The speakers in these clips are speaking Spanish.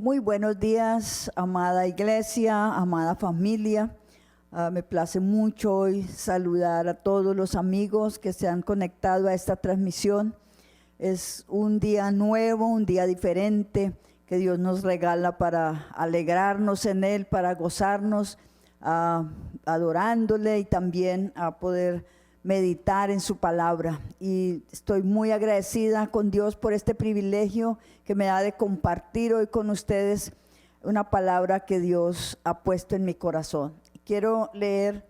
Muy buenos días, amada iglesia, amada familia. Me place mucho hoy saludar a todos los amigos que se han conectado a esta transmisión. Es un día nuevo, un día diferente que Dios nos regala para alegrarnos en Él, para gozarnos, adorándole y también a poder meditar en su palabra. Y estoy muy agradecida con Dios por este privilegio que me da de compartir hoy con ustedes una palabra que Dios ha puesto en mi corazón. Quiero leer,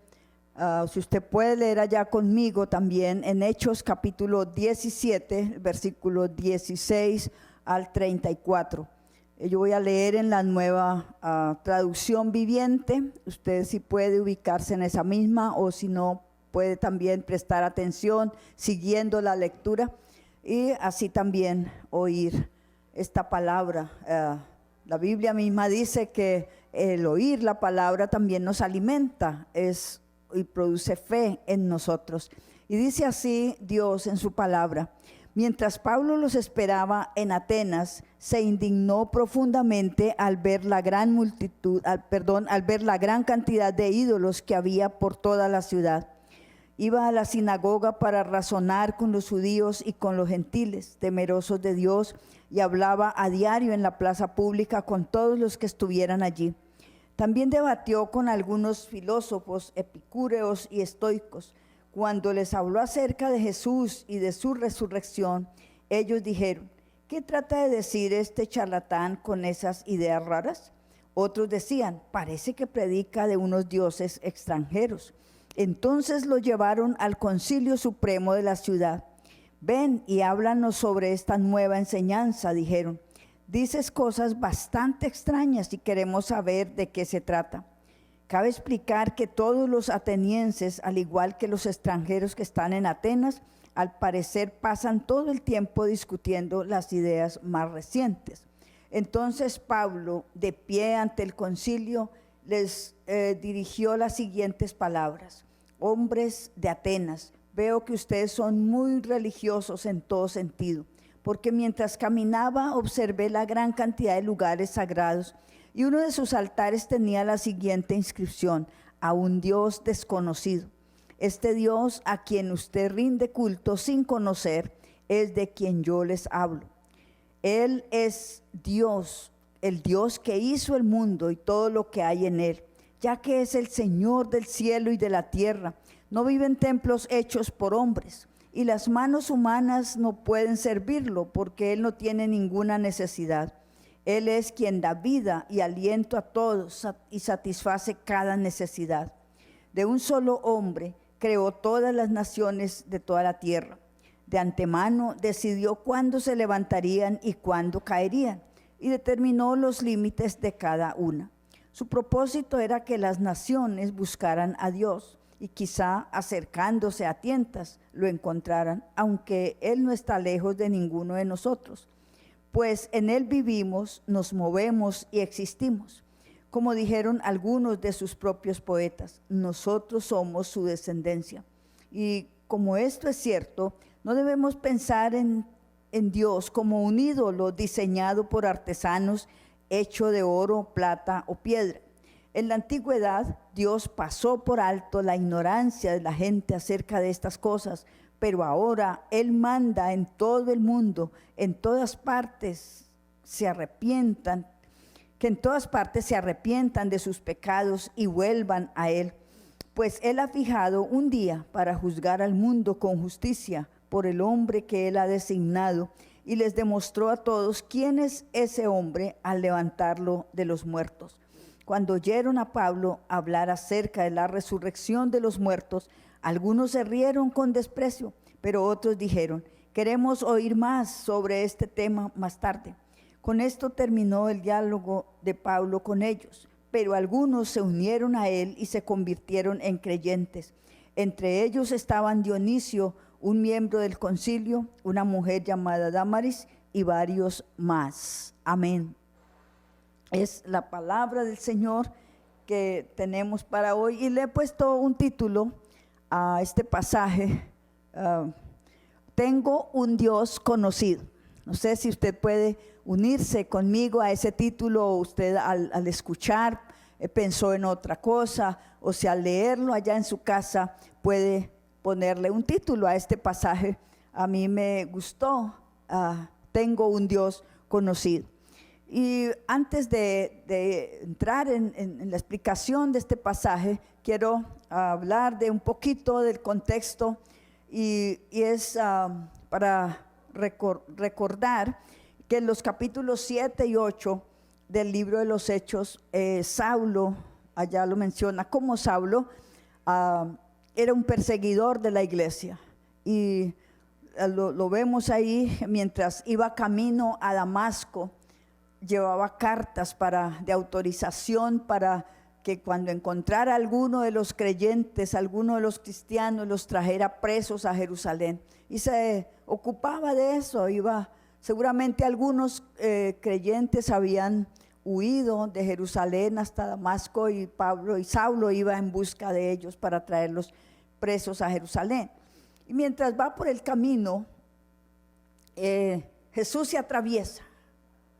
si usted puede leer allá conmigo también, en Hechos capítulo 17, versículo 16 al 34. Yo voy a leer en la nueva traducción viviente. Usted si puede ubicarse en esa misma, o si no, puede también prestar atención siguiendo la lectura y así también oír esta palabra. La Biblia misma dice que el oír la palabra también nos alimenta y produce fe en nosotros. Y dice así Dios en su palabra: mientras Pablo los esperaba en Atenas, se indignó profundamente al ver la gran al ver la gran cantidad de ídolos que había por toda la ciudad. Iba a la sinagoga para razonar con los judíos y con los gentiles, temerosos de Dios, y hablaba a diario en la plaza pública con todos los que estuvieran allí. También debatió con algunos filósofos epicúreos y estoicos. Cuando les habló acerca de Jesús y de su resurrección, ellos dijeron: ¿qué trata de decir este charlatán con esas ideas raras? Otros decían: parece que predica de unos dioses extranjeros. Entonces lo llevaron al Concilio Supremo de la ciudad. Ven y háblanos sobre esta nueva enseñanza, dijeron. Dices cosas bastante extrañas y queremos saber de qué se trata. Cabe explicar que todos los atenienses, al igual que los extranjeros que están en Atenas, al parecer pasan todo el tiempo discutiendo las ideas más recientes. Entonces Pablo, de pie ante el concilio, les dirigió las siguientes palabras: hombres de Atenas, veo que ustedes son muy religiosos en todo sentido, porque mientras caminaba observé la gran cantidad de lugares sagrados, y uno de sus altares tenía la siguiente inscripción: a un Dios desconocido. Este Dios a quien usted rinde culto sin conocer es de quien yo les hablo. Él es Dios, el Dios que hizo el mundo y todo lo que hay en él, ya que es el Señor del cielo y de la tierra. No vive en templos hechos por hombres, y las manos humanas no pueden servirlo, porque Él no tiene ninguna necesidad. Él es quien da vida y aliento a todos y satisface cada necesidad. De un solo hombre creó todas las naciones de toda la tierra. De antemano decidió cuándo se levantarían y cuándo caerían, y determinó los límites de cada una. Su propósito era que las naciones buscaran a Dios y quizá acercándose a tientas lo encontraran, aunque Él no está lejos de ninguno de nosotros, pues en Él vivimos, nos movemos y existimos. Como dijeron algunos de sus propios poetas, nosotros somos su descendencia. Y como esto es cierto, no debemos pensar en Dios como un ídolo diseñado por artesanos, hecho de oro, plata o piedra. En la antigüedad, Dios pasó por alto la ignorancia de la gente acerca de estas cosas, pero ahora Él manda en todo el mundo, en todas partes se arrepientan, que en todas partes se arrepientan de sus pecados y vuelvan a Él, pues Él ha fijado un día para juzgar al mundo con justicia por el hombre que Él ha designado, y les demostró a todos quién es ese hombre al levantarlo de los muertos. Cuando oyeron a Pablo hablar acerca de la resurrección de los muertos, algunos se rieron con desprecio, pero otros dijeron: queremos oír más sobre este tema más tarde. Con esto terminó el diálogo de Pablo con ellos, pero algunos se unieron a él y se convirtieron en creyentes. Entre ellos estaban Dionisio, un miembro del concilio, una mujer llamada Dámaris y varios más. Amén. Es la palabra del Señor que tenemos para hoy, y le he puesto un título a este pasaje: tengo un Dios conocido. No sé si usted puede unirse conmigo a ese título, o usted al escuchar pensó en otra cosa, o si al leerlo allá en su casa puede ponerle un título a este pasaje. A mí me gustó, tengo un Dios conocido. Y antes de entrar en la explicación de este pasaje, quiero hablar de un poquito del contexto, y es para recordar que en los capítulos 7 y 8 del libro de los Hechos, Saulo, allá lo menciona como Saulo, era un perseguidor de la iglesia, y lo vemos ahí mientras iba camino a Damasco. Llevaba cartas de autorización para que cuando encontrara a alguno de los creyentes, alguno de los cristianos, los trajera presos a Jerusalén. Y se ocupaba de eso. Seguramente algunos creyentes habían huido de Jerusalén hasta Damasco, y Saulo iba en busca de ellos para traerlos presos a Jerusalén. Y mientras va por el camino, Jesús se atraviesa.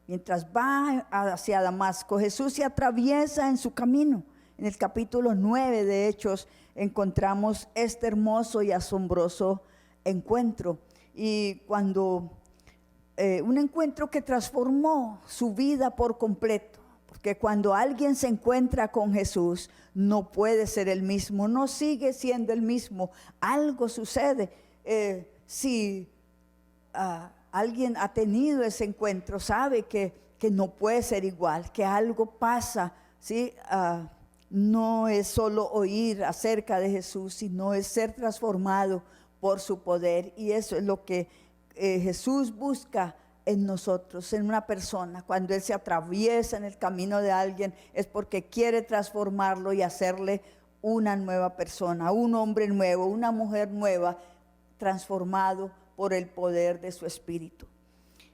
Mientras va hacia Damasco, Jesús se atraviesa en su camino. En el capítulo 9 de Hechos encontramos este hermoso y asombroso encuentro. Y un encuentro que transformó su vida por completo. Porque cuando alguien se encuentra con Jesús, no puede ser el mismo, no sigue siendo el mismo. Algo sucede. Si alguien ha tenido ese encuentro, sabe que no puede ser igual, que algo pasa, ¿sí? No es solo oír acerca de Jesús, sino es ser transformado por su poder. Y eso es lo que Jesús busca en nosotros, en una persona. Cuando Él se atraviesa en el camino de alguien, es porque quiere transformarlo y hacerle una nueva persona, un hombre nuevo, una mujer nueva, transformado por el poder de su espíritu.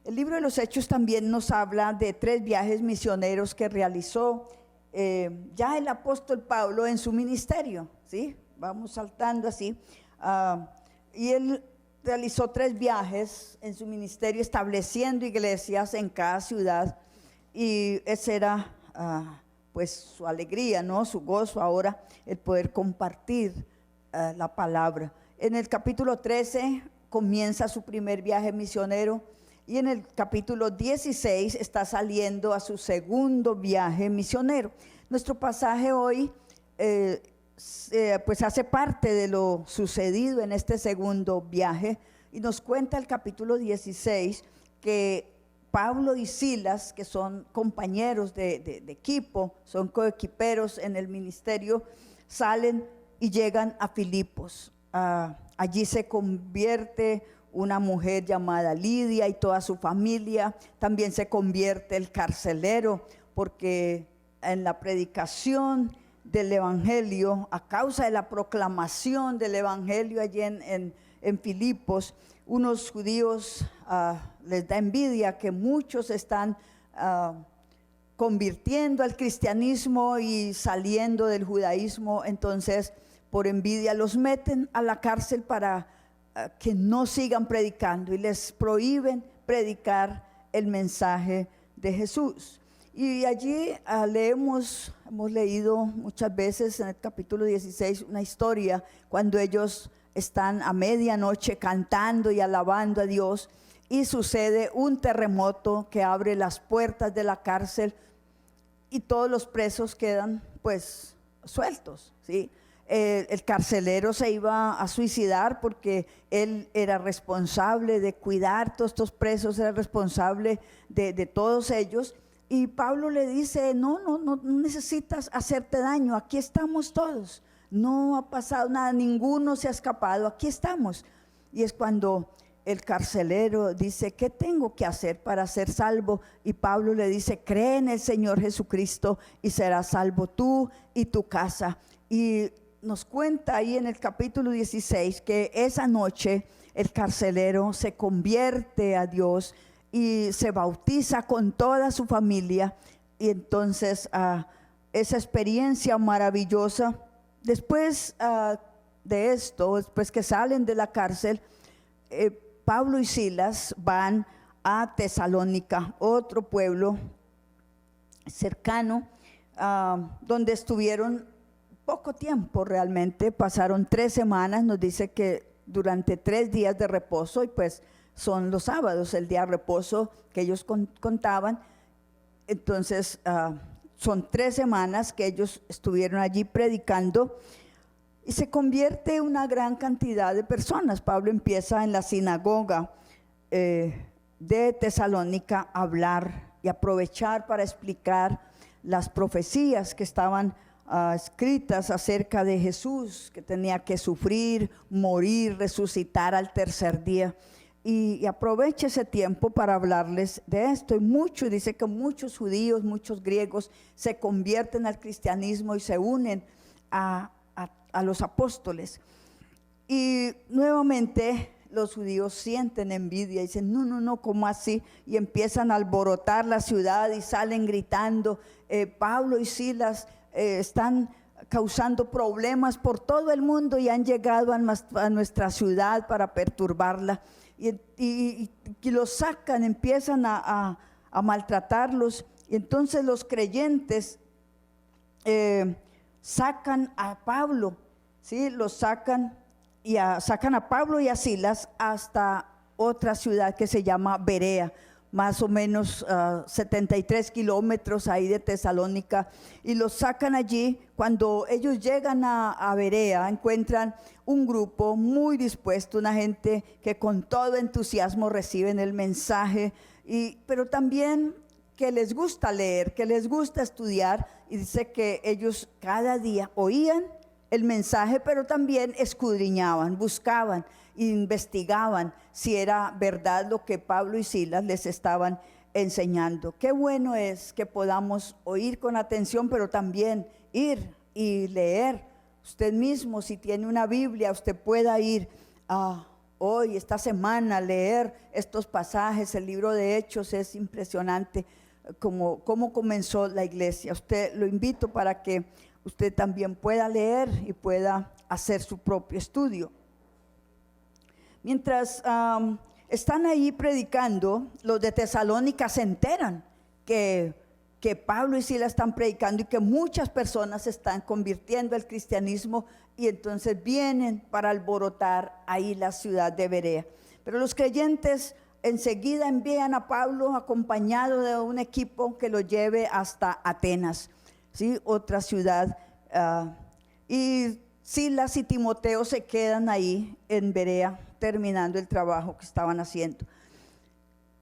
El libro de los Hechos también nos habla de 3 viajes misioneros que realizó ya el apóstol Pablo en su ministerio, ¿sí? Vamos saltando así. Y él realizó 3 viajes en su ministerio, estableciendo iglesias en cada ciudad, y esa era pues su alegría, ¿no? Su gozo ahora, el poder compartir la palabra. En el capítulo 13 comienza su primer viaje misionero, y en el capítulo 16 está saliendo a su segundo viaje misionero. Nuestro pasaje hoy pues hace parte de lo sucedido en este segundo viaje, y nos cuenta el capítulo 16 que Pablo y Silas, que son compañeros de equipo, son coequiperos en el ministerio, salen y llegan a Filipos. Allí se convierte una mujer llamada Lidia y toda su familia. También se convierte el carcelero, porque en la predicación del evangelio, a causa de la proclamación del evangelio allí en Filipos, unos judíos les da envidia que muchos están convirtiendo al cristianismo y saliendo del judaísmo. Entonces, por envidia los meten a la cárcel para que no sigan predicando, y les prohíben predicar el mensaje de Jesús. Y allí hemos leído muchas veces en el capítulo 16 una historia cuando ellos están a medianoche cantando y alabando a Dios, y sucede un terremoto que abre las puertas de la cárcel, y todos los presos quedan pues sueltos, ¿sí? El carcelero se iba a suicidar porque él era responsable de cuidar todos estos presos, era responsable de todos ellos. Y Pablo le dice, no necesitas hacerte daño, aquí estamos todos, no ha pasado nada, ninguno se ha escapado, aquí estamos. Y es cuando el carcelero dice, ¿qué tengo que hacer para ser salvo? Y Pablo le dice, cree en el Señor Jesucristo y serás salvo tú y tu casa. Y nos cuenta ahí en el capítulo 16 que esa noche el carcelero se convierte a Dios y se bautiza con toda su familia. Y entonces esa experiencia maravillosa, después de esto, después que salen de la cárcel, Pablo y Silas van a Tesalónica, otro pueblo cercano, donde estuvieron poco tiempo realmente. Pasaron 3 semanas, nos dice que durante 3 días de reposo, y pues son los sábados el día de reposo que ellos contaban. Entonces son 3 semanas que ellos estuvieron allí predicando, y se convierte una gran cantidad de personas. Pablo empieza en la sinagoga de Tesalónica a hablar y aprovechar para explicar las profecías que estaban escritas acerca de Jesús, que tenía que sufrir, morir, resucitar al tercer día. Y aprovecha ese tiempo para hablarles de esto. Y dice que muchos judíos, muchos griegos se convierten al cristianismo y se unen a los apóstoles. Y nuevamente los judíos sienten envidia y dicen, no, ¿cómo así? Y empiezan a alborotar la ciudad y salen gritando, Pablo y Silas están causando problemas por todo el mundo y han llegado a nuestra ciudad para perturbarla. Y los sacan, empiezan a maltratarlos. Y entonces los creyentes sacan a Pablo, ¿sí? Los sacan a Pablo y a Silas hasta otra ciudad que se llama Berea, más o menos 73 kilómetros ahí de Tesalónica, y los sacan allí. Cuando ellos llegan a Berea, encuentran un grupo muy dispuesto, una gente que con todo entusiasmo reciben el mensaje, pero también que les gusta leer, que les gusta estudiar, y dice que ellos cada día oían el mensaje, pero también escudriñaban, buscaban, investigaban si era verdad lo que Pablo y Silas les estaban enseñando. Qué bueno es que podamos oír con atención, pero también ir y leer. Usted mismo, si tiene una Biblia, usted pueda ir hoy, esta semana, leer estos pasajes. El libro de Hechos es impresionante cómo comenzó la iglesia. Usted lo invito para que usted también pueda leer y pueda hacer su propio estudio. Mientras están ahí predicando, los de Tesalónica se enteran que Pablo y Silas están predicando y que muchas personas se están convirtiendo al cristianismo, y entonces vienen para alborotar ahí la ciudad de Berea. Pero los creyentes enseguida envían a Pablo acompañado de un equipo que lo lleve hasta Atenas, ¿sí? Otra ciudad, y Silas y Timoteo se quedan ahí en Berea terminando el trabajo que estaban haciendo.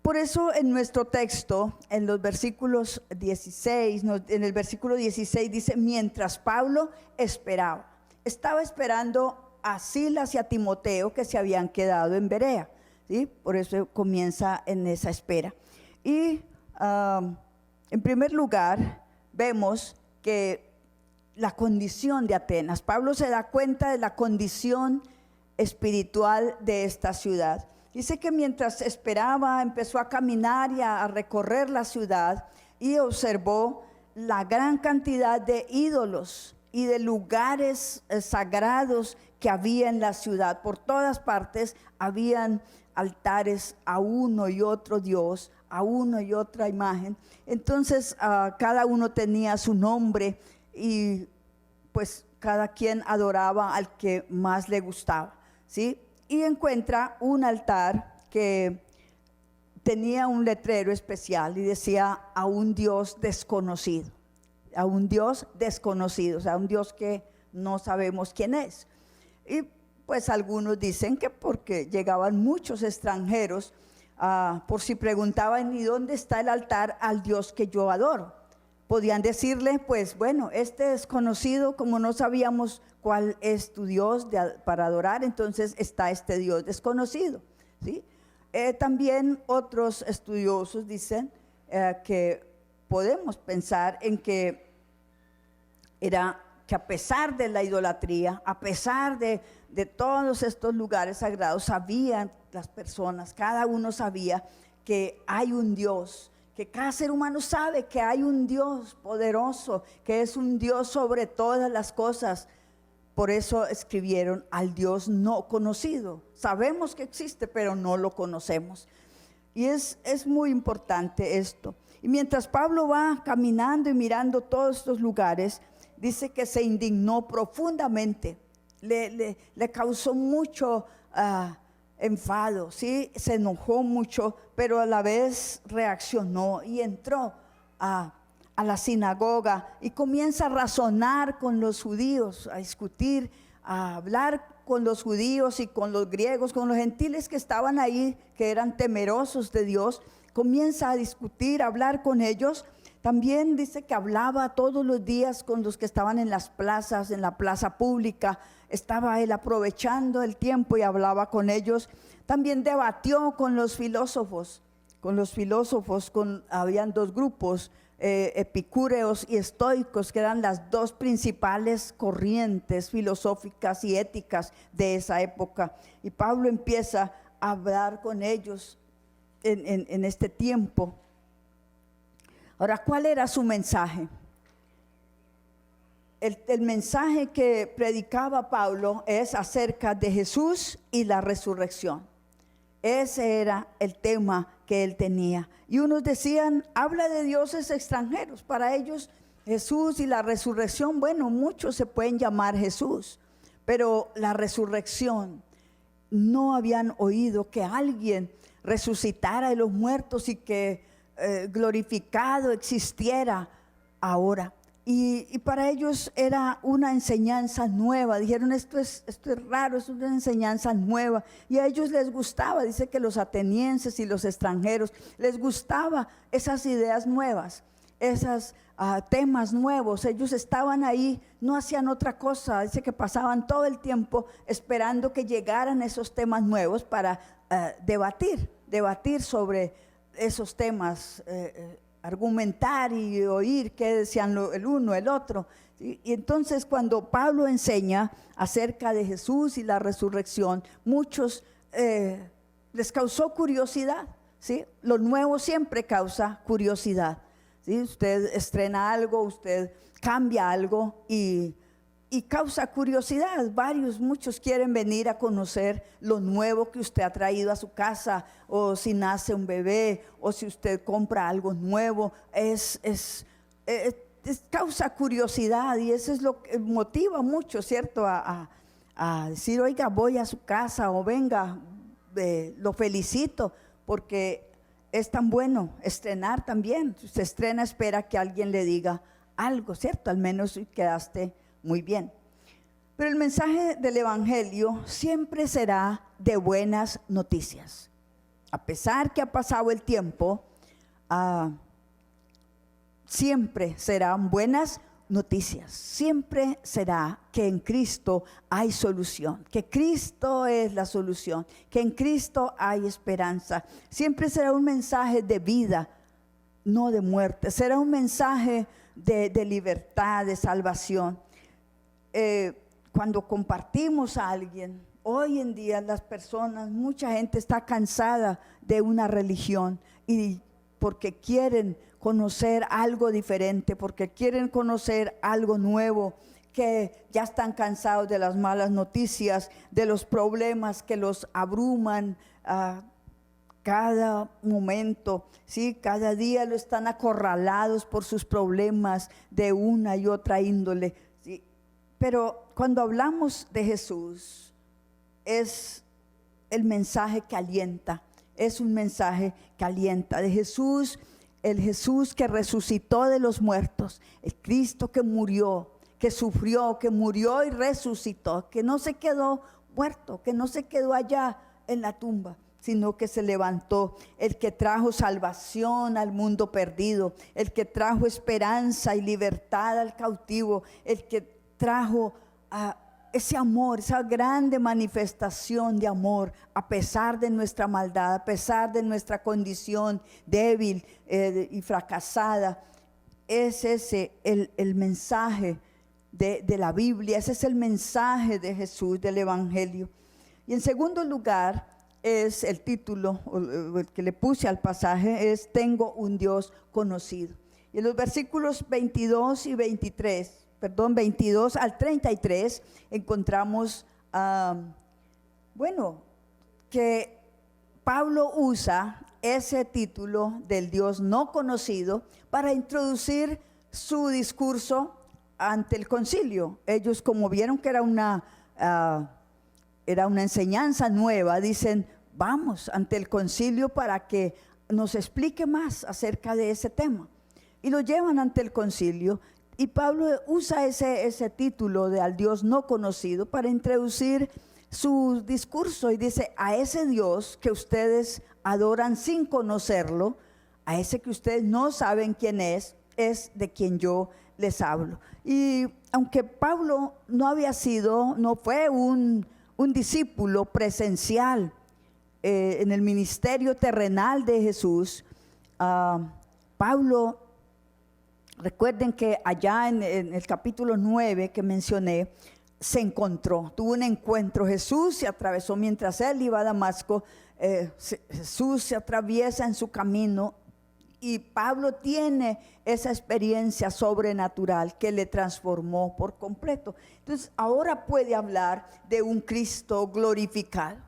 Por eso en nuestro texto, en los versículos 16, en el versículo 16 dice, mientras Pablo estaba esperando a Silas y a Timoteo, que se habían quedado en Berea, ¿sí? Por eso comienza en esa espera. Y en primer lugar vemos que la condición de Atenas, Pablo se da cuenta de la condición espiritual de esta ciudad. Dice que mientras esperaba, empezó a caminar y a recorrer la ciudad, y observó la gran cantidad de ídolos y de lugares sagrados que había en la ciudad. Por todas partes habían altares a uno y otro Dios, a uno y otra imagen. Entonces cada uno tenía su nombre, y pues cada quien adoraba al que más le gustaba, ¿sí? Y encuentra un altar que tenía un letrero especial y decía a un Dios desconocido, a un Dios desconocido, o sea, un Dios que no sabemos quién es. Y pues algunos dicen que porque llegaban muchos extranjeros, por si preguntaban, ¿y dónde está el altar al Dios que yo adoro? Podían decirle, pues bueno, este desconocido, como no sabíamos cuál es tu Dios para adorar, entonces está este Dios desconocido, ¿sí? También otros estudiosos dicen que podemos pensar en que a pesar de la idolatría, a pesar de todos estos lugares sagrados, sabían las personas, cada uno sabía que hay un Dios, que cada ser humano sabe que hay un Dios poderoso, que es un Dios sobre todas las cosas. Por eso escribieron al Dios no conocido. Sabemos que existe, pero no lo conocemos. Y es muy importante esto. Y mientras Pablo va caminando y mirando todos estos lugares, dice que se indignó profundamente, le causó mucho enfado, ¿sí? Se enojó mucho, pero a la vez reaccionó y entró a la sinagoga y comienza a razonar con los judíos, a discutir, a hablar con los judíos y con los griegos, con los gentiles que estaban ahí, que eran temerosos de Dios. Comienza a discutir, a hablar con ellos. También dice que hablaba todos los días con los que estaban en las plazas, en la plaza pública. Estaba él aprovechando el tiempo y hablaba con ellos. También debatió con los filósofos. Habían dos grupos, epicúreos y estoicos, que eran las dos principales corrientes filosóficas y éticas de esa época. Y Pablo empieza a hablar con ellos en este tiempo. Ahora, ¿cuál era su mensaje? El mensaje que predicaba Pablo es acerca de Jesús y la resurrección. Ese era el tema que él tenía. Y unos decían, habla de dioses extranjeros. Para ellos Jesús y la resurrección, bueno, muchos se pueden llamar Jesús, pero la resurrección, no habían oído que alguien resucitara de los muertos y que glorificado existiera ahora. Y para ellos era una enseñanza nueva. Dijeron, esto es raro, es una enseñanza nueva. Y a ellos les gustaba, dice que los atenienses y los extranjeros, les gustaba esas ideas nuevas, esos temas nuevos. Ellos estaban ahí, no hacían otra cosa. Dice que pasaban todo el tiempo esperando que llegaran esos temas nuevos para debatir sobre esos temas, argumentar y oír qué decían el uno, el otro. Y entonces cuando Pablo enseña acerca de Jesús y la resurrección, muchos les causó curiosidad, ¿sí? Lo nuevo siempre causa curiosidad, ¿sí? Usted estrena algo, usted cambia algo y causa curiosidad. Muchos quieren venir a conocer lo nuevo que usted ha traído a su casa, o si nace un bebé, o si usted compra algo nuevo. Causa curiosidad, y eso es lo que motiva mucho, ¿cierto? A decir, oiga, voy a su casa, o venga, lo felicito, porque es tan bueno estrenar también. Si usted estrena, espera que alguien le diga algo, ¿cierto? Al menos quedaste muy bien. Pero el mensaje del evangelio siempre será de buenas noticias. A pesar que ha pasado el tiempo, siempre serán buenas noticias. Siempre será que en Cristo hay solución, que Cristo es la solución, que en Cristo hay esperanza. Siempre será un mensaje de vida, no de muerte. Será un mensaje de libertad, de salvación. Cuando compartimos a alguien, hoy en día las personas, mucha gente está cansada de una religión, y porque quieren conocer algo diferente, porque quieren conocer algo nuevo, que ya están cansados de las malas noticias, de los problemas que los abruman cada momento, ¿sí? Cada día lo están acorralados por sus problemas de una y otra índole, ¿sí? Pero cuando hablamos de Jesús, es el mensaje que alienta, es un mensaje que alienta de Jesús, el Jesús que resucitó de los muertos, el Cristo que murió, que sufrió, que murió y resucitó, que no se quedó muerto, que no se quedó allá en la tumba, sino que se levantó, el que trajo salvación al mundo perdido, el que trajo esperanza y libertad al cautivo, el que trajo ese amor, esa grande manifestación de amor, a pesar de nuestra maldad, a pesar de nuestra condición débil y fracasada. Es ese el mensaje de la Biblia, ese es el mensaje de Jesús, del Evangelio. Y en segundo lugar, es el título el que le puse al pasaje, es Tengo un Dios conocido. Y en los versículos 22 al 33, encontramos, que Pablo usa ese título del Dios no conocido para introducir su discurso ante el concilio. Ellos, como vieron que era una enseñanza nueva, dicen, vamos ante el concilio para que nos explique más acerca de ese tema. Y lo llevan ante el concilio, y Pablo usa ese título de al Dios no conocido para introducir su discurso, y dice, a ese Dios que ustedes adoran sin conocerlo, a ese que ustedes no saben quién es de quien yo les hablo. Y aunque Pablo no fue un discípulo presencial en el ministerio terrenal de Jesús, Pablo, recuerden que allá en el capítulo 9 que mencioné, tuvo un encuentro. Jesús se atravesó mientras él iba a Damasco. Jesús se atraviesa en su camino, y Pablo tiene esa experiencia sobrenatural que le transformó por completo. Entonces ahora puede hablar de un Cristo glorificado,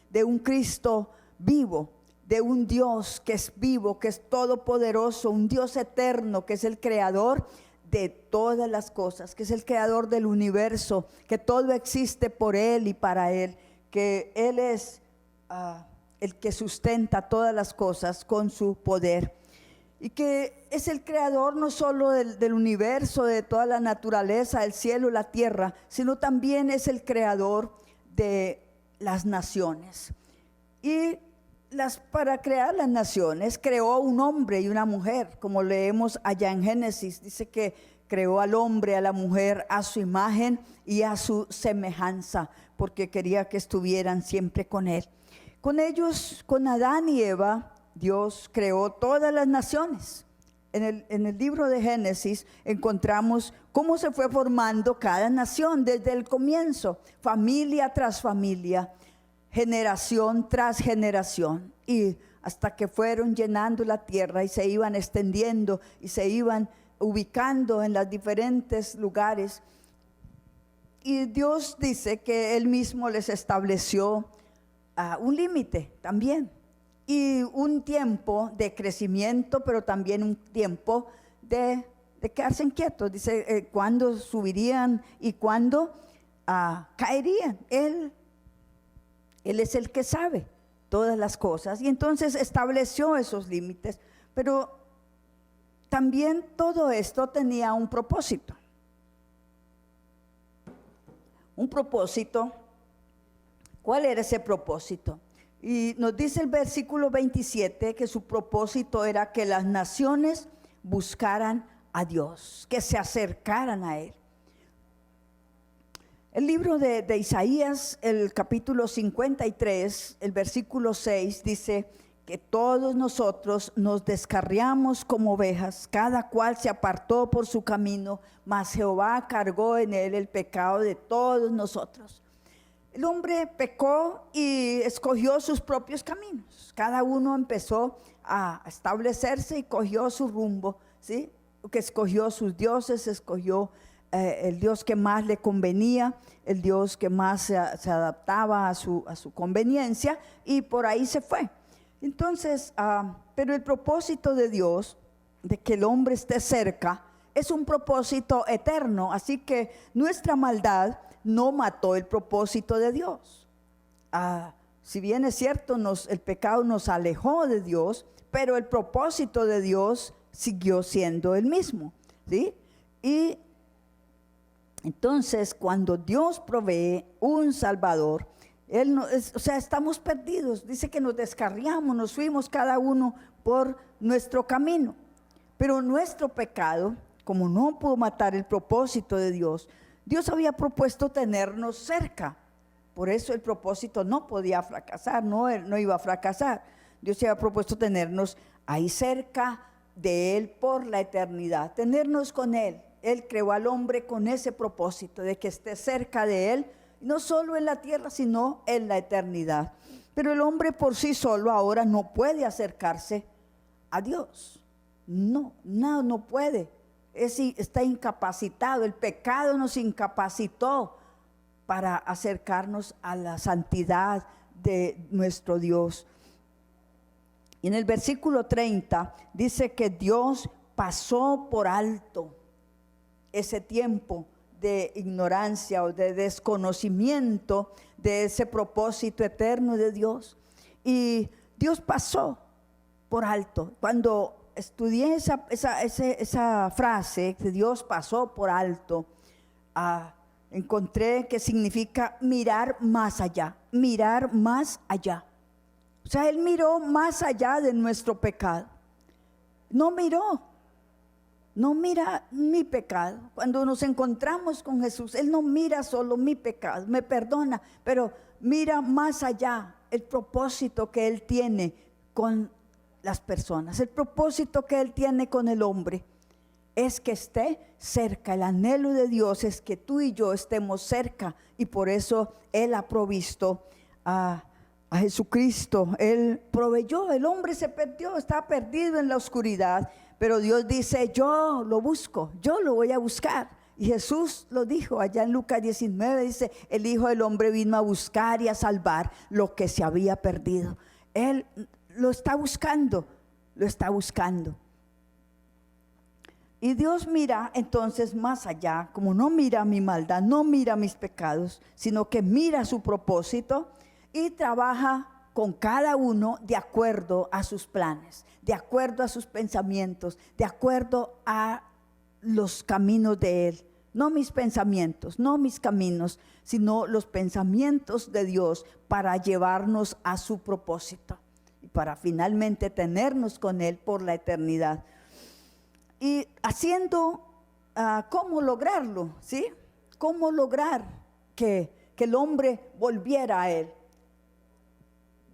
de un Cristo vivo, de un Dios que es vivo, que es todopoderoso, un Dios eterno, que es el creador de todas las cosas, que es el creador del universo, que todo existe por Él y para Él, que Él es el que sustenta todas las cosas con su poder, y que es el creador no solo del universo, de toda la naturaleza, el cielo, la tierra, sino también es el creador de las naciones. Y para crear las naciones creó un hombre y una mujer, como leemos allá en Génesis. Dice que creó al hombre, a la mujer a su imagen y a su semejanza, porque quería que estuvieran siempre con él. Con ellos, con Adán y Eva, Dios creó todas las naciones. En el libro de Génesis encontramos cómo se fue formando cada nación desde el comienzo, familia tras familia, generación tras generación, y hasta que fueron llenando la tierra y se iban extendiendo y se iban ubicando en los diferentes lugares. Y Dios dice que Él mismo les estableció un límite también, y un tiempo de crecimiento, pero también un tiempo de quedarse quietos. Dice cuándo subirían y cuándo caerían. Él es el que sabe todas las cosas, y entonces estableció esos límites. Pero también todo esto tenía un propósito. Un propósito. ¿Cuál era ese propósito? Y nos dice el versículo 27 que su propósito era que las naciones buscaran a Dios, que se acercaran a Él. El libro de Isaías, el capítulo 53, el versículo 6, dice que todos nosotros nos descarriamos como ovejas, cada cual se apartó por su camino, mas Jehová cargó en él el pecado de todos nosotros. El hombre pecó y escogió sus propios caminos. Cada uno empezó a establecerse y cogió su rumbo, ¿sí? Que escogió sus dioses, escogió el Dios que más le convenía, el Dios que más se adaptaba a su conveniencia, y por ahí se fue. Entonces, pero el propósito de Dios, de que el hombre esté cerca, es un propósito eterno. Así que nuestra maldad no mató el propósito de Dios. Si bien es cierto, el pecado nos alejó de Dios, pero el propósito de Dios siguió siendo el mismo, ¿sí? Y entonces, cuando Dios provee un Salvador, estamos perdidos. Dice que nos descarriamos, nos fuimos cada uno por nuestro camino. Pero nuestro pecado, como no pudo matar el propósito de Dios, Dios había propuesto tenernos cerca. Por eso el propósito no podía fracasar, no iba a fracasar. Dios se había propuesto tenernos ahí cerca de Él por la eternidad, tenernos con Él. Él creó al hombre con ese propósito de que esté cerca de Él, no solo en la tierra, sino en la eternidad. Pero el hombre por sí solo ahora no puede acercarse a Dios. No puede. Está incapacitado. El pecado nos incapacitó para acercarnos a la santidad de nuestro Dios. Y en el versículo 30 dice que Dios pasó por alto ese tiempo de ignorancia o de desconocimiento de ese propósito eterno de Dios. Y Dios pasó por alto. Cuando estudié esa frase, que Dios pasó por alto, encontré que significa mirar más allá, mirar más allá. O sea, Él miró más allá de nuestro pecado. No mira mi pecado. Cuando nos encontramos con Jesús, Él no mira solo mi pecado, me perdona, pero mira más allá el propósito que Él tiene con las personas, el propósito que Él tiene con el hombre. Es que esté cerca. El anhelo de Dios es que tú y yo estemos cerca, y por eso Él ha provisto a Jesucristo. Él proveyó. El hombre se perdió, estaba perdido en la oscuridad, pero Dios dice: yo lo busco, yo lo voy a buscar. Y Jesús lo dijo allá en Lucas 19, dice: el Hijo del Hombre vino a buscar y a salvar lo que se había perdido. Él lo está buscando, lo está buscando. Y Dios mira entonces más allá, como no mira mi maldad, no mira mis pecados, sino que mira su propósito y trabaja con cada uno de acuerdo a sus planes, de acuerdo a sus pensamientos, de acuerdo a los caminos de Él. No mis pensamientos, no mis caminos, sino los pensamientos de Dios para llevarnos a su propósito y para finalmente tenernos con Él por la eternidad. Y haciendo, ¿cómo lograrlo? ¿Sí? ¿Cómo lograr que el hombre volviera a Él?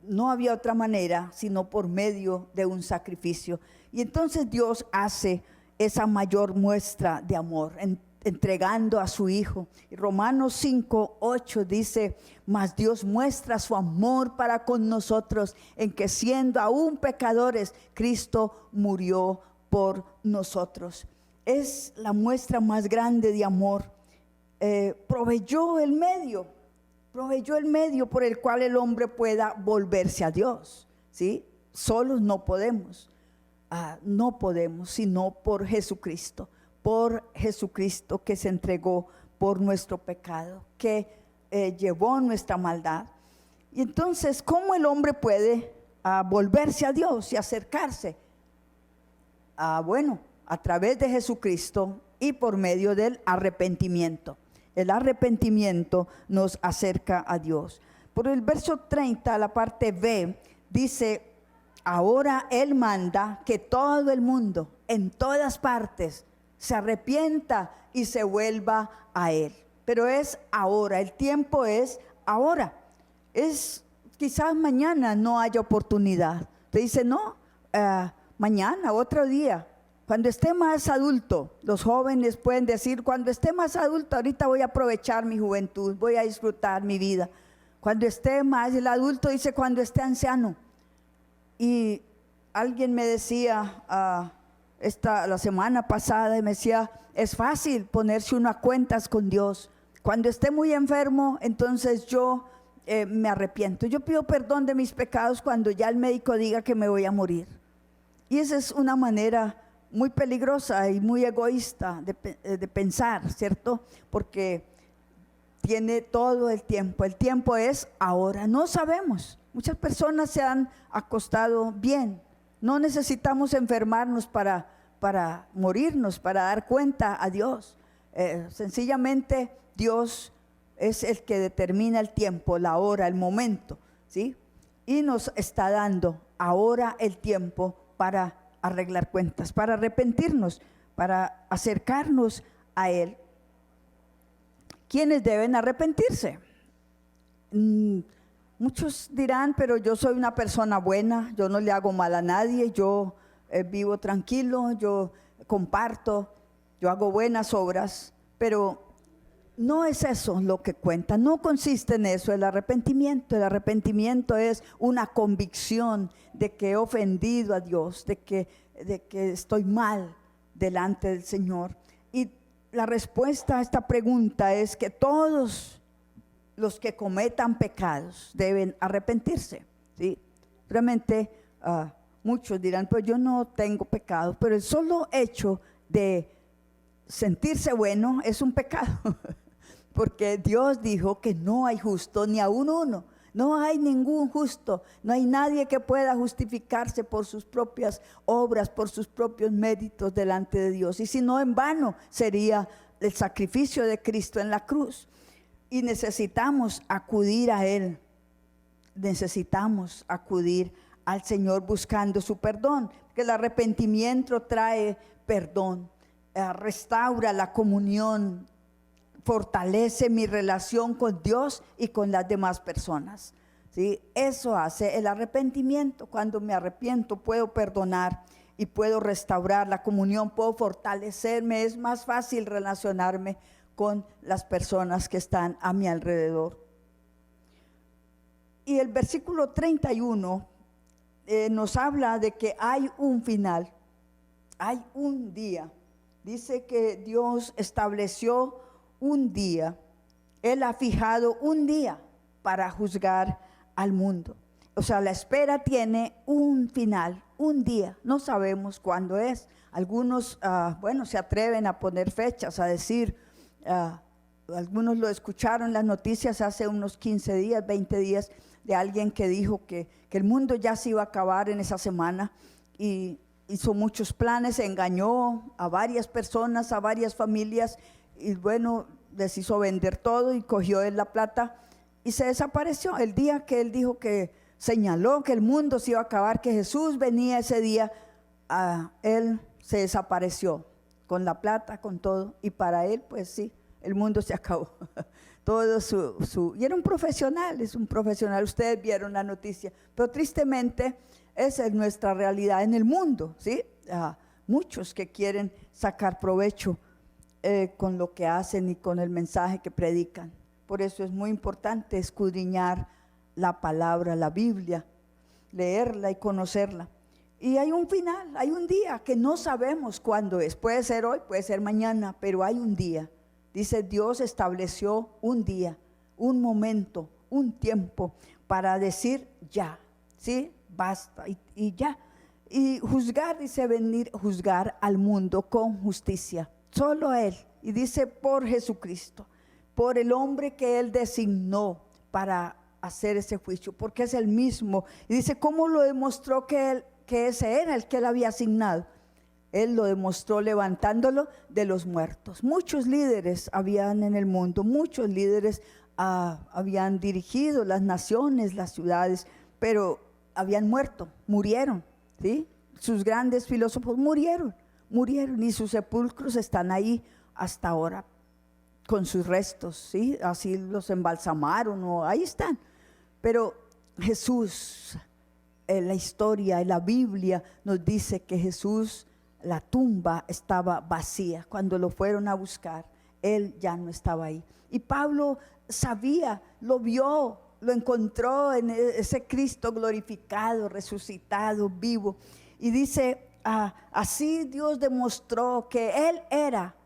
No había otra manera sino por medio de un sacrificio. Y entonces Dios hace esa mayor muestra de amor, entregando a su Hijo. Y Romanos 5:8 dice: mas Dios muestra su amor para con nosotros, en que siendo aún pecadores, Cristo murió por nosotros. Es la muestra más grande de amor. Proveyó el medio por el cual el hombre pueda volverse a Dios, ¿sí? Solos no podemos, sino por Jesucristo que se entregó por nuestro pecado, que llevó nuestra maldad. Y entonces, ¿cómo el hombre puede volverse a Dios y acercarse? Bueno, a través de Jesucristo y por medio del arrepentimiento. El arrepentimiento nos acerca a Dios. Por el verso 30, la parte B, dice: ahora Él manda que todo el mundo, en todas partes, se arrepienta y se vuelva a Él. Pero es ahora, el tiempo es ahora. Quizás mañana no haya oportunidad. Te dice: no, mañana, otro día, cuando esté más adulto. Los jóvenes pueden decir: cuando esté más adulto, ahorita voy a aprovechar mi juventud, voy a disfrutar mi vida. Cuando esté más, el adulto dice: cuando esté anciano. Y alguien me decía la semana pasada, y me decía: es fácil ponerse uno a cuentas con Dios. Cuando esté muy enfermo, entonces yo me arrepiento. Yo pido perdón de mis pecados cuando ya el médico diga que me voy a morir. Y esa es una manera muy peligrosa y muy egoísta de pensar, ¿cierto? Porque tiene todo el tiempo. El tiempo es ahora. No sabemos. Muchas personas se han acostado bien. No necesitamos enfermarnos para morirnos, para dar cuenta a Dios. Sencillamente Dios es el que determina el tiempo, la hora, el momento, ¿sí? Y nos está dando ahora el tiempo para arreglar cuentas, para arrepentirnos, para acercarnos a Él. ¿Quiénes deben arrepentirse? Muchos dirán: pero yo soy una persona buena, yo no le hago mal a nadie, yo vivo tranquilo, yo comparto, yo hago buenas obras. Pero no es eso lo que cuenta, no consiste en eso el arrepentimiento. El arrepentimiento es una convicción de que he ofendido a Dios, de que estoy mal delante del Señor. Y la respuesta a esta pregunta es que todos los que cometan pecados deben arrepentirse, ¿sí? Realmente Muchos dirán, pues yo no tengo pecado, pero el solo hecho de sentirse bueno es un pecado, porque Dios dijo que no hay justo ni aún uno. No hay ningún justo, no hay nadie que pueda justificarse por sus propias obras, por sus propios méritos delante de Dios. Y si no, en vano sería el sacrificio de Cristo en la cruz. Y necesitamos acudir a Él, necesitamos acudir al Señor buscando su perdón, que el arrepentimiento trae perdón, restaura la comunión, fortalece mi relación con Dios y con las demás personas, ¿sí? Eso hace el arrepentimiento. Cuando me arrepiento puedo perdonar y puedo restaurar la comunión, puedo fortalecerme, es más fácil relacionarme con las personas que están a mi alrededor. Y el versículo 31 nos habla de que hay un final, hay un día. Dice que Dios estableció un día, Él ha fijado un día para juzgar al mundo. O sea, la espera tiene un final, un día, no sabemos cuándo es. Algunos, se atreven a poner fechas, a decir, algunos lo escucharon en las noticias hace unos 15 días, 20 días, de alguien que dijo que el mundo ya se iba a acabar en esa semana y hizo muchos planes, engañó a varias personas, a varias familias, y bueno, les hizo vender todo y cogió él la plata y se desapareció. El día que él dijo, que señaló que el mundo se iba a acabar, que Jesús venía ese día, él se desapareció con la plata, con todo, y para él pues sí, el mundo se acabó. Todo y era un profesional, es un profesional, ustedes vieron la noticia, pero tristemente esa es nuestra realidad en el mundo, ¿sí? Muchos que quieren sacar provecho con lo que hacen y con el mensaje que predican. Por eso es muy importante escudriñar la palabra, la Biblia, leerla y conocerla. Y hay un final, hay un día que no sabemos cuándo es. Puede ser hoy, puede ser mañana, pero hay un día. Dice, Dios estableció un día, un momento, un tiempo para decir ya, ¿sí? Basta y ya. Y juzgar, dice, venir a juzgar al mundo con justicia. Solo Él, y dice por Jesucristo, por el hombre que Él designó para hacer ese juicio, porque es el mismo. Y dice, ¿cómo lo demostró que ese era el que Él había asignado? Él lo demostró levantándolo de los muertos. Muchos líderes habían en el mundo, muchos líderes habían dirigido las naciones, las ciudades, pero habían muerto, murieron, ¿sí? Sus grandes filósofos murieron y sus sepulcros están ahí hasta ahora con sus restos, ¿sí? Así los embalsamaron o ahí están. Pero Jesús, la historia y la Biblia nos dice que Jesús, la tumba estaba vacía. Cuando lo fueron a buscar, Él ya no estaba ahí. Y Pablo sabía, lo vio, lo encontró en ese Cristo glorificado, resucitado, vivo. Y dice, así Dios demostró que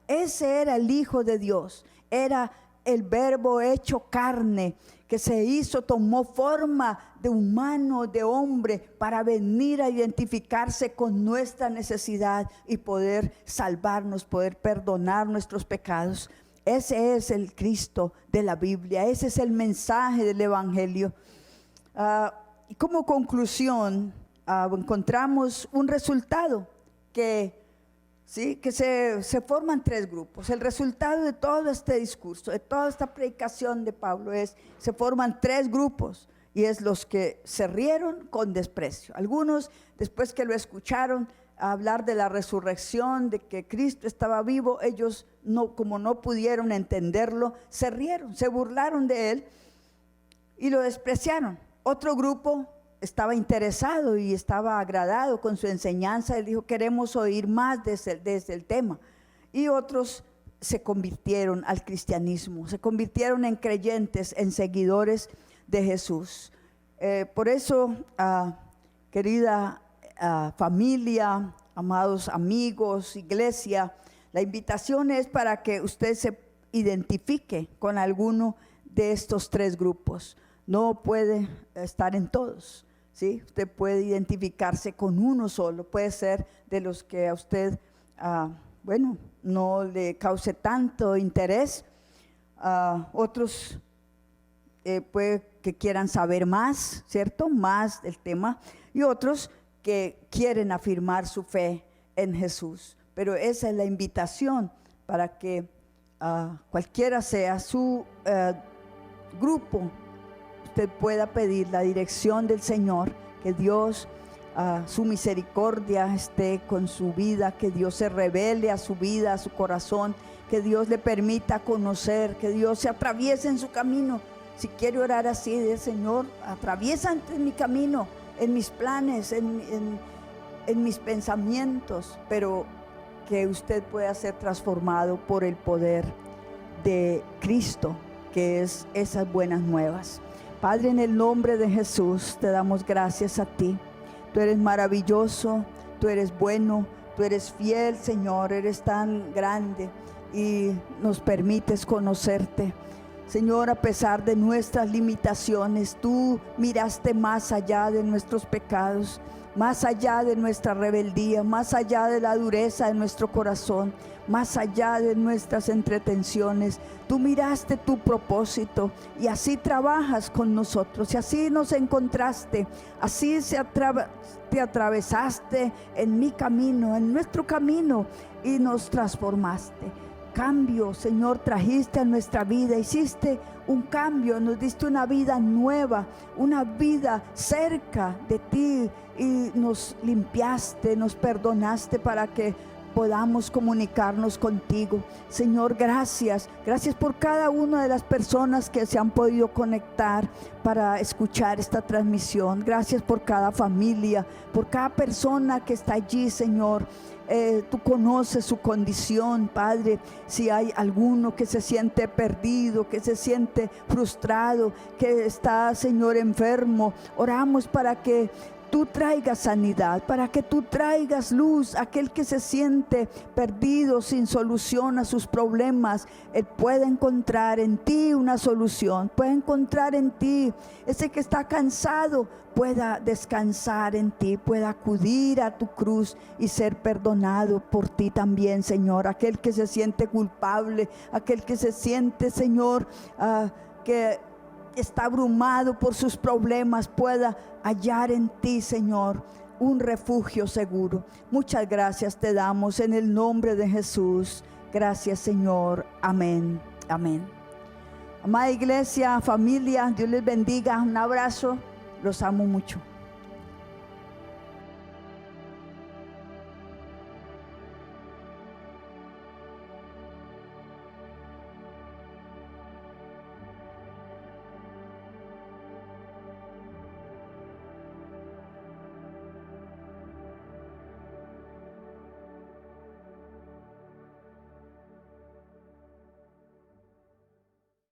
ese era el Hijo de Dios, era el Verbo hecho carne, que se hizo, tomó forma de humano, de hombre, para venir a identificarse con nuestra necesidad y poder salvarnos, poder perdonar nuestros pecados. Ese es el Cristo de la Biblia, ese es el mensaje del Evangelio. Y como conclusión, encontramos un resultado que se forman tres grupos. El resultado de todo este discurso, de toda esta predicación de Pablo se forman tres grupos, y es los que se rieron con desprecio. Algunos, después que lo escucharon hablar de la resurrección, de que Cristo estaba vivo, ellos como no pudieron entenderlo, se rieron, se burlaron de él y lo despreciaron. Otro grupo estaba interesado y estaba agradado con su enseñanza. Él dijo, queremos oír más desde el tema. Y otros se convirtieron al cristianismo, se convirtieron en creyentes, en seguidores de Jesús. Por eso, querida familia, amados amigos, iglesia, la invitación es para que usted se identifique con alguno de estos tres grupos. No puede estar en todos. ¿sí? Usted puede identificarse con uno solo, puede ser de los que a usted, no le cause tanto interés. Otros puede que quieran saber más, ¿cierto? Más del tema. Y otros que quieren afirmar su fe en Jesús. Pero esa es la invitación para que cualquiera sea su grupo, usted pueda pedir la dirección del Señor, que Dios, su misericordia esté con su vida, que Dios se revele a su vida, a su corazón, que Dios le permita conocer, que Dios se atraviese en su camino. Si quiere orar así, de Señor, atraviesa en mi camino, en mis planes, en mis pensamientos, pero que usted pueda ser transformado por el poder de Cristo, que es esas buenas nuevas. Padre, en el nombre de Jesús, te damos gracias a ti. Tú eres maravilloso, tú eres bueno, tú eres fiel, Señor, eres tan grande y nos permites conocerte. Señor, a pesar de nuestras limitaciones, tú miraste más allá de nuestros pecados, más allá de nuestra rebeldía, más allá de la dureza de nuestro corazón, más allá de nuestras entretenciones. Tú miraste tu propósito y así trabajas con nosotros, y así nos encontraste, así te atravesaste en mi camino, en nuestro camino, y nos transformaste. Cambio, Señor, trajiste a nuestra vida, hiciste un cambio, nos diste una vida nueva, una vida cerca de ti, y nos limpiaste, nos perdonaste para que podamos comunicarnos contigo. Señor, gracias por cada una de las personas que se han podido conectar para escuchar esta transmisión. Gracias por cada familia, por cada persona que está allí, Señor. Tú conoces su condición, Padre. Si hay alguno que se siente perdido, que se siente frustrado, que está, Señor, enfermo, oramos para que tú traigas sanidad, para que tú traigas luz. Aquel que se siente perdido, sin solución a sus problemas, él puede encontrar en ti una solución, puede encontrar en ti. Ese que está cansado pueda descansar en ti, pueda acudir a tu cruz y ser perdonado por ti también, Señor. Aquel que se siente culpable, aquel que se siente, Señor, que está abrumado por sus problemas, pueda hallar en ti, Señor, un refugio seguro. Muchas gracias te damos en el nombre de Jesús. Gracias, Señor. Amén. Amén. Amada iglesia, familia, Dios les bendiga. Un abrazo. Los amo mucho.